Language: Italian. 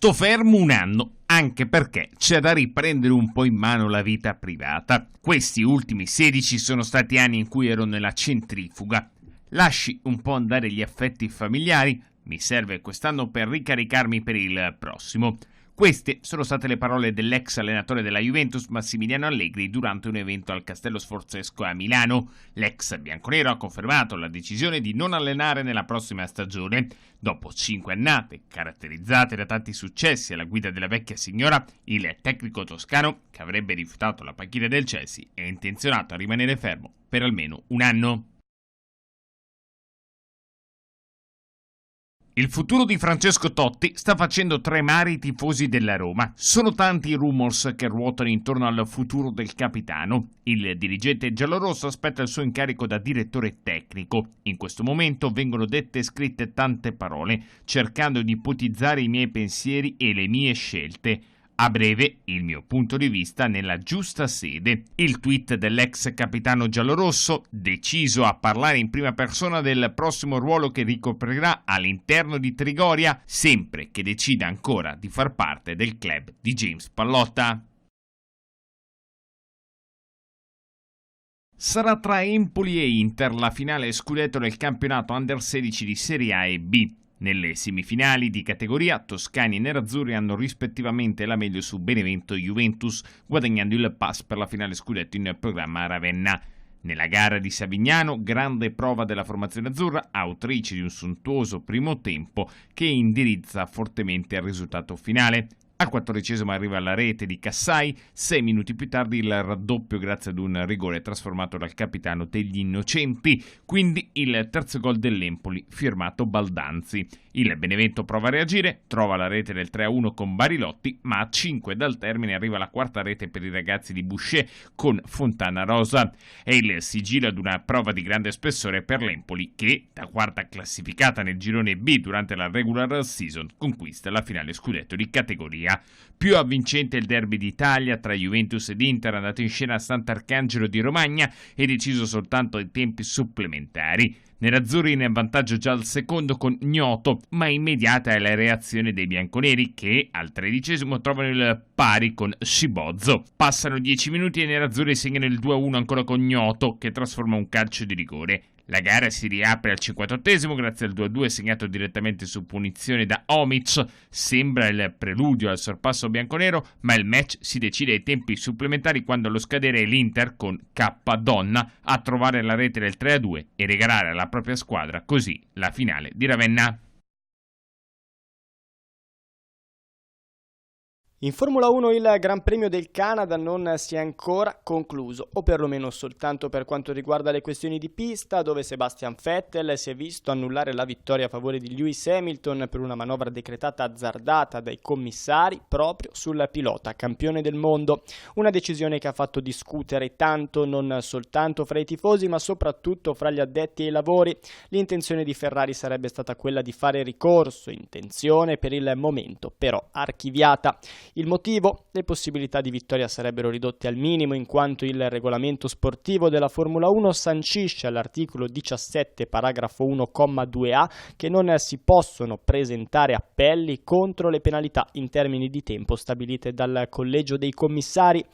sto fermo un anno, anche perché c'è da riprendere un po' in mano la vita privata. Questi ultimi 16 sono stati anni in cui ero nella centrifuga. Lasci un po' andare gli affetti familiari, mi serve quest'anno per ricaricarmi per il prossimo. Queste sono state le parole dell'ex allenatore della Juventus Massimiliano Allegri durante un evento al Castello Sforzesco a Milano. L'ex bianconero ha confermato la decisione di non allenare nella prossima stagione. Dopo 5 annate caratterizzate da tanti successi alla guida della vecchia signora, il tecnico toscano, che avrebbe rifiutato la panchina del Chelsea, è intenzionato a rimanere fermo per almeno un anno. Il futuro di Francesco Totti sta facendo tremare i tifosi della Roma. Sono tanti i rumors che ruotano intorno al futuro del capitano. Il dirigente giallorosso aspetta il suo incarico da direttore tecnico. In questo momento vengono dette e scritte tante parole, cercando di ipotizzare i miei pensieri e le mie scelte. A breve, il mio punto di vista nella giusta sede. Il tweet dell'ex capitano giallorosso, deciso a parlare in prima persona del prossimo ruolo che ricoprirà all'interno di Trigoria, sempre che decida ancora di far parte del club di James Pallotta. Sarà tra Empoli e Inter la finale scudetto del campionato Under 16 di Serie A e B. Nelle semifinali di categoria, toscani e nerazzurri hanno rispettivamente la meglio su Benevento e Juventus, guadagnando il pass per la finale scudetto in programma a Ravenna. Nella gara di Savignano, grande prova della formazione azzurra, autrice di un sontuoso primo tempo che indirizza fortemente il risultato finale. Al 14° arriva la rete di Cassai, 6 minuti più tardi il raddoppio grazie ad un rigore trasformato dal capitano degli Innocenti, quindi il terzo gol dell'Empoli firmato Baldanzi. Il Benevento prova a reagire, trova la rete del 3-1 con Barilotti, ma a 5 dal termine arriva la quarta rete per i ragazzi di Boucher con Fontana Rosa. È il sigillo ad una prova di grande spessore per l'Empoli che, da quarta classificata nel girone B durante la regular season, conquista la finale scudetto di categoria. Più avvincente il derby d'Italia tra Juventus ed Inter andato in scena a Sant'Arcangelo di Romagna e deciso soltanto ai tempi supplementari. Nerazzurri in vantaggio già al secondo con Gnoto, ma immediata è la reazione dei bianconeri che al 13° trovano il pari con Scibozzo. Passano 10 minuti e i nerazzurri segnano il 2-1 ancora con Gnoto che trasforma un calcio di rigore. La gara si riapre al 58° grazie al 2-2 segnato direttamente su punizione da Omic. Sembra il preludio al sorpasso bianconero, ma il match si decide ai tempi supplementari quando allo scadere è l'Inter con K. Donna a trovare la rete del 3-2 e regalare alla propria squadra così la finale di Ravenna. In Formula 1 il Gran Premio del Canada non si è ancora concluso, o perlomeno soltanto per quanto riguarda le questioni di pista, dove Sebastian Vettel si è visto annullare la vittoria a favore di Lewis Hamilton per una manovra decretata azzardata dai commissari proprio sul pilota campione del mondo. Una decisione che ha fatto discutere tanto non soltanto fra i tifosi ma soprattutto fra gli addetti ai lavori. L'intenzione di Ferrari sarebbe stata quella di fare ricorso, intenzione per il momento però archiviata. Il motivo? Le possibilità di vittoria sarebbero ridotte al minimo in quanto il regolamento sportivo della Formula 1 sancisce all'articolo 17 paragrafo 1,2a che non si possono presentare appelli contro le penalità in termini di tempo stabilite dal collegio dei commissari.